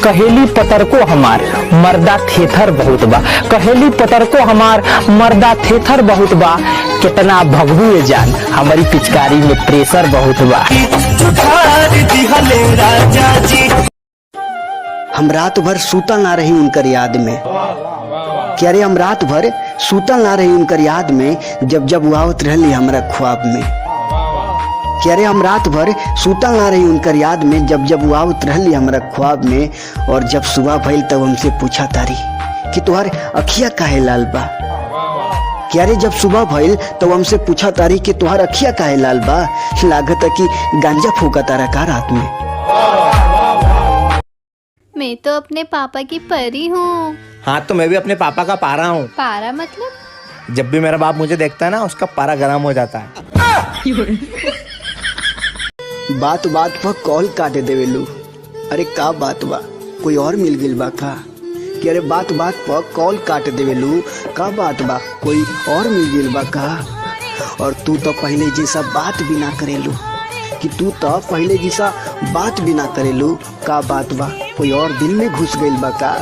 कहेली पतर को हमार मर्दा थेथर बहुत बा, कहेली पतर को हमार मर्दा थेथर बहुत बा। कितना भगबू ये जान, हमारी पिचकारी में प्रेशर बहुत बा। हम रात भर सूतल ना रही उनकर याद में, क्या रे हम रात भर सूतल ना रही उनकर याद में, जब जब वो आवत रहली हमरा ख्वाब में। क्या रे हम रात भर सूतल ना रही उनकर याद में, जब जब वो आवत रहली हमरा ख्वाब में। और जब सुबह भइल तब हमसे पूछा तारी कि तुहार अखिया काहे लाल बा। क्या रे जब सुबह भइल तब हमसे पूछा तारी कि तुहार अखिया काहे लाल बा। लागत है कि गांजा फूका तारा का रात में। मैं तो अपने पापा की परी हूँ। हाँ तो मैं भी अपने पापा का पारा हूँ। पारा मतलब? जब भी मेरा बाप मुझे देखता है ना, उसका पारा गर्म हो जाता है। बात बात पर कॉल काटे देवेलू। अरे का बात बा, कोई और मिल गिल बा का? कि अरे बात बात पर कॉल काट देवेलू, का बात बा, कोई और मिल गिल बा का? और तू तो पहले जैसा बात भी ना करेलू, कि तू तो पहले जैसा बात भी ना करेलू, का बात बा, कोई और दिल में घुस गइल बा का?